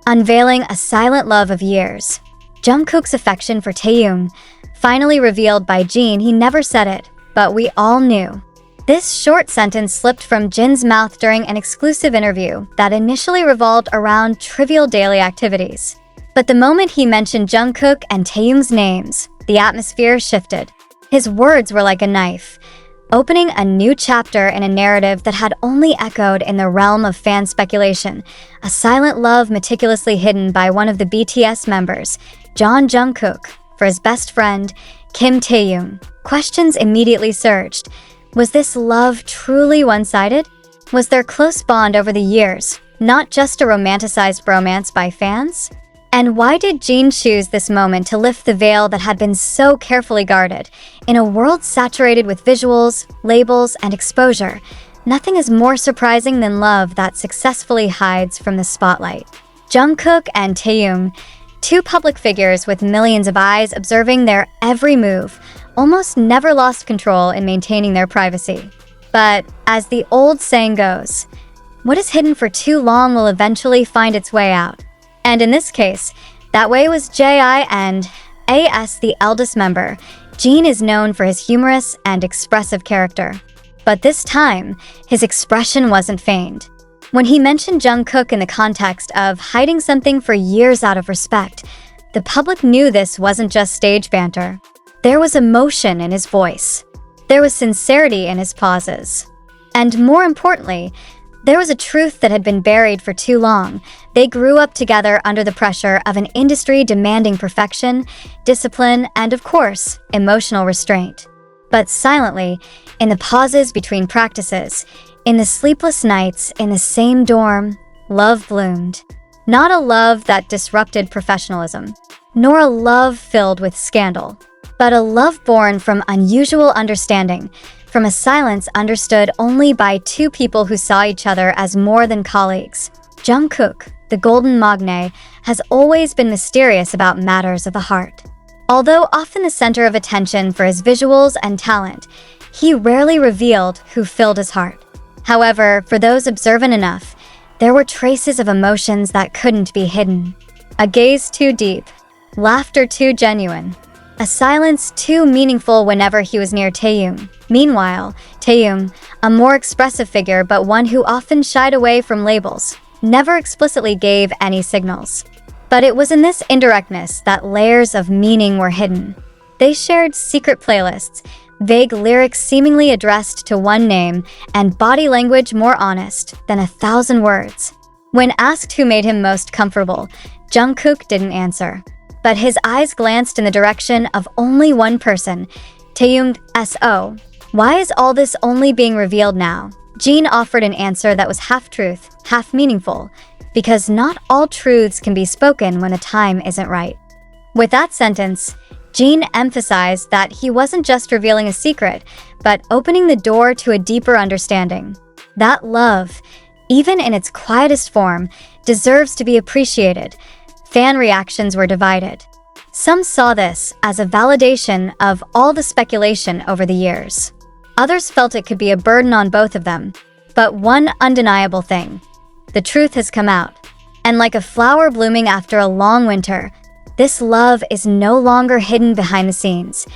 unveiling a silent love of years. Jungkook's affection for Taehyung, finally revealed by Jin. He never said it, but we all knew. This short sentence slipped from Jin's mouth during an exclusive interview that initially revolved around trivial daily activities. But the moment he mentioned Jungkook and Taehyung's names, the atmosphere shifted. His words were like a knife, opening a new chapter in a narrative that had only echoed in the realm of fan speculation, a silent love meticulously hidden by one of the BTS members, Jungkook, for his best friend, Kim Taehyung. Questions immediately surged. Was this love truly one-sided? Was their close bond over the years not just a romanticized bromance by fans? And why did Jin choose this moment to lift the veil that had been so carefully guarded? In a world saturated with visuals, labels, and exposure, nothing is more surprising than love that successfully hides from the spotlight. Jungkook and Taehyung, two public figures with millions of eyes observing their every move, almost never lost control in maintaining their privacy. But as the old saying goes, what is hidden for too long will eventually find its way out. And in this case, that way was J.I. and A.S. the eldest member. Jin is known for his humorous and expressive character. But this time, his expression wasn't feigned. When he mentioned Jungkook in the context of hiding something for years out of respect, the public knew this wasn't just stage banter. There was emotion in his voice. There was sincerity in his pauses. And more importantly, there was a truth that had been buried for too long. They grew up together under the pressure of an industry demanding perfection, discipline, and of course, emotional restraint. But silently, in the pauses between practices, in the sleepless nights in the same dorm, love bloomed. Not a love that disrupted professionalism, nor a love filled with scandal, but a love born from unusual understanding, from a silence understood only by two people who saw each other as more than colleagues. Jungkook, the golden magne, has always been mysterious about matters of the heart. Although often the center of attention for his visuals and talent, he rarely revealed who filled his heart. However, for those observant enough, there were traces of emotions that couldn't be hidden. A gaze too deep, laughter too genuine, a silence too meaningful whenever he was near Taehyung. Meanwhile, Taehyung, a more expressive figure but one who often shied away from labels, never explicitly gave any signals. But it was in this indirectness that layers of meaning were hidden. They shared secret playlists, vague lyrics seemingly addressed to one name, and body language more honest than 1,000 words. When asked who made him most comfortable, Jungkook didn't answer. But his eyes glanced in the direction of only one person, Taehyung. So, why is all this only being revealed now? Jin offered an answer that was half truth, half meaningful, because not all truths can be spoken when the time isn't right. With that sentence, Jin emphasized that he wasn't just revealing a secret, but opening the door to a deeper understanding. That love, even in its quietest form, deserves to be appreciated. Fan reactions were divided. Some saw this as a validation of all the speculation over the years. Others felt it could be a burden on both of them. But one undeniable thing: the truth has come out. And like a flower blooming after a long winter, this love is no longer hidden behind the scenes.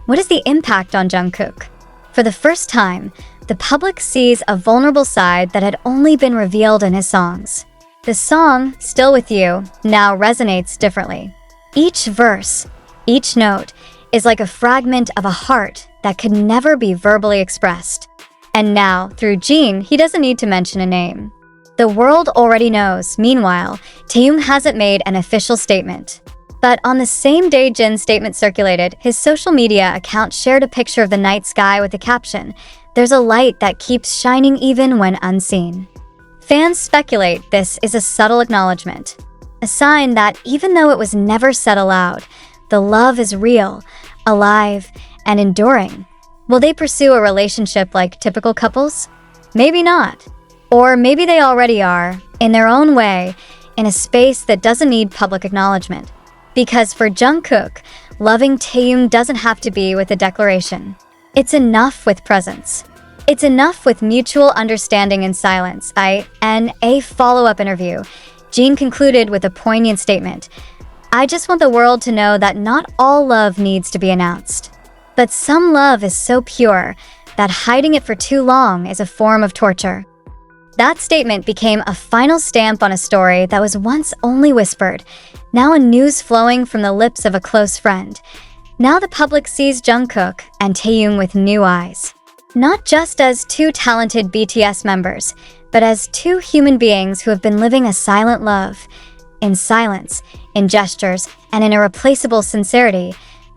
What is the impact on Jungkook? For the first time, the public sees a vulnerable side that had only been revealed in his songs. The song, Still With You, now resonates differently. Each verse, each note, is like a fragment of a heart that could never be verbally expressed. And now, through Jin, he doesn't need to mention a name. The world already knows. Meanwhile, Taehyung hasn't made an official statement. But on the same day Jin's statement circulated, his social media account shared a picture of the night sky with the caption, "There's a light that keeps shining even when unseen." Fans speculate this is a subtle acknowledgement, a sign that even though it was never said aloud, the love is real, alive, and enduring. Will they pursue a relationship like typical couples? Maybe not. Or maybe they already are, in their own way, in a space that doesn't need public acknowledgement. Because for Jungkook, loving Taehyung doesn't have to be with a declaration. It's enough with presence. It's enough with mutual understanding and silence. In a follow-up interview, Jin concluded with a poignant statement. "I just want the world to know that not all love needs to be announced. But some love is so pure that hiding it for too long is a form of torture." That statement became a final stamp on a story that was once only whispered, now a news flowing from the lips of a close friend. Now the public sees Jungkook and Taehyung with new eyes. Not just as two talented BTS members, but as two human beings who have been living a silent love, in silence, in gestures, and in irreplaceable sincerity.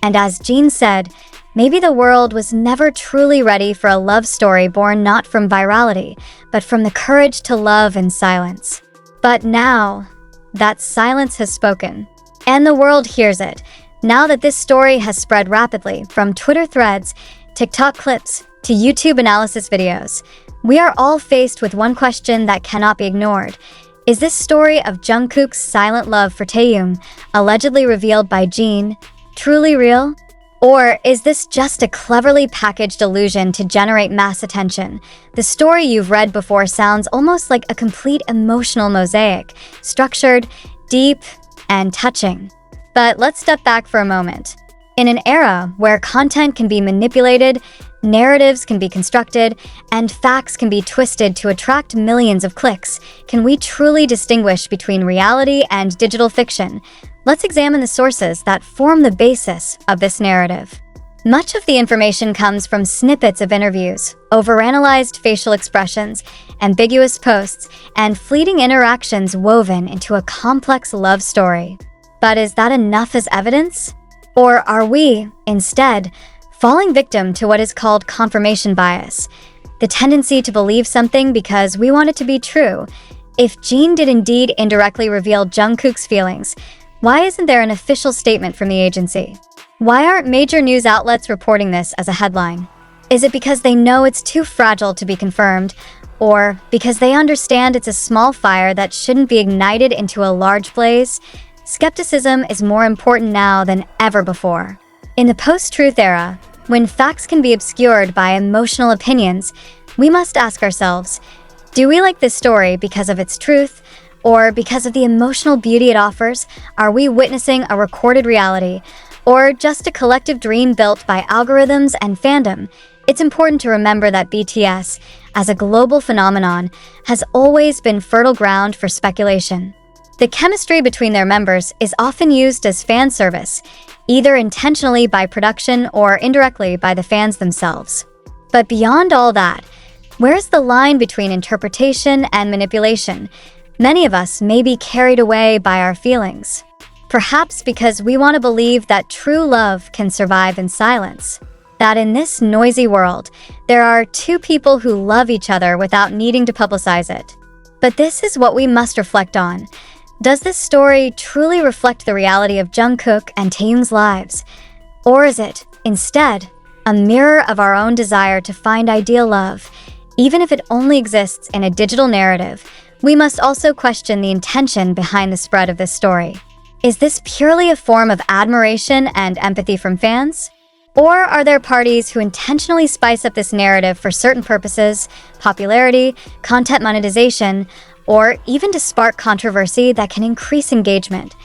And as Jin said, maybe the world was never truly ready for a love story born not from virality, but from the courage to love in silence. But now, that silence has spoken, and the world hears it. Now that this story has spread rapidly, from Twitter threads, TikTok clips, to YouTube analysis videos, we are all faced with one question that cannot be ignored. Is this story of Jungkook's silent love for Taehyung, allegedly revealed by Jin, truly real? Or is this just a cleverly packaged illusion to generate mass attention? The story you've read before sounds almost like a complete emotional mosaic, structured, deep, and touching. But let's step back for a moment. In an era where content can be manipulated, narratives can be constructed, and facts can be twisted to attract millions of clicks, can we truly distinguish between reality and digital fiction? Let's examine the sources that form the basis of this narrative. Much of the information comes from snippets of interviews, overanalyzed facial expressions, ambiguous posts, and fleeting interactions woven into a complex love story. But is that enough as evidence? Or are we, instead, falling victim to what is called confirmation bias, the tendency to believe something because we want it to be true? If Jin did indeed indirectly reveal Jungkook's feelings, why isn't there an official statement from the agency? Why aren't major news outlets reporting this as a headline? Is it because they know it's too fragile to be confirmed, or because they understand it's a small fire that shouldn't be ignited into a large blaze? Skepticism is more important now than ever before. In the post-truth era, when facts can be obscured by emotional opinions, we must ask ourselves, do we like this story because of its truth, or because of the emotional beauty it offers? Are we witnessing a recorded reality, or just a collective dream built by algorithms and fandom? It's important to remember that BTS, as a global phenomenon, has always been fertile ground for speculation. The chemistry between their members is often used as fan service, either intentionally by production or indirectly by the fans themselves. But beyond all that, where's the line between interpretation and manipulation? Many of us may be carried away by our feelings, perhaps because we want to believe that true love can survive in silence, that in this noisy world, there are two people who love each other without needing to publicize it. But this is what we must reflect on. Does this story truly reflect the reality of Jungkook and Taehyung's lives? Or is it, instead, a mirror of our own desire to find ideal love, even if it only exists in a digital narrative? We must also question the intention behind the spread of this story. Is this purely a form of admiration and empathy from fans? Or are there parties who intentionally spice up this narrative for certain purposes, popularity, content monetization, or even to spark controversy that can increase engagement?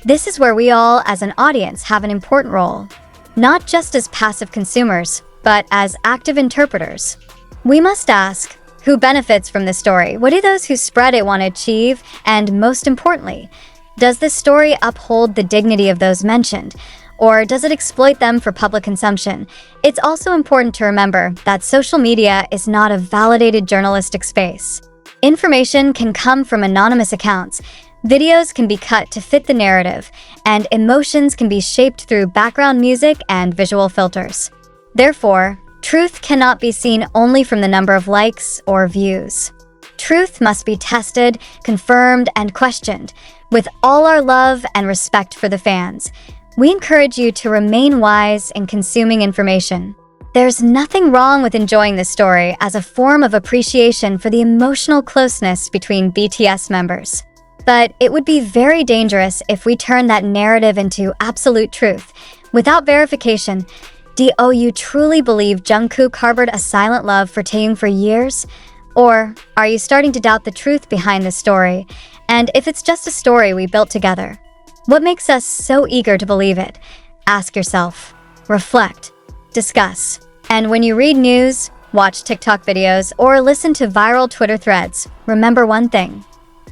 This is where we all, as an audience, have an important role, not just as passive consumers, but as active interpreters. We must ask, who benefits from this story? What do those who spread it want to achieve? And most importantly, does this story uphold the dignity of those mentioned? Or does it exploit them for public consumption? It's also important to remember that social media is not a validated journalistic space. Information can come from anonymous accounts, videos can be cut to fit the narrative, and emotions can be shaped through background music and visual filters. Therefore, truth cannot be seen only from the number of likes or views. Truth must be tested, confirmed, and questioned, with all our love and respect for the fans. We encourage you to remain wise in consuming information. There's nothing wrong with enjoying this story as a form of appreciation for the emotional closeness between BTS members. But it would be very dangerous if we turn that narrative into absolute truth. Without verification, do you truly believe Jungkook harbored a silent love for Taehyung for years? Or are you starting to doubt the truth behind this story? And if it's just a story we built together, what makes us so eager to believe it? Ask yourself, reflect, discuss. And when you read news, watch TikTok videos, or listen to viral Twitter threads, remember one thing.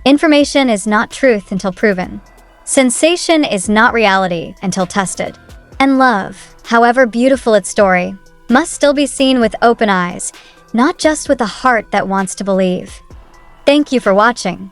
Information is not truth until proven. Sensation is not reality until tested. And love, however beautiful its story, must still be seen with open eyes, not just with a heart that wants to believe. Thank you for watching.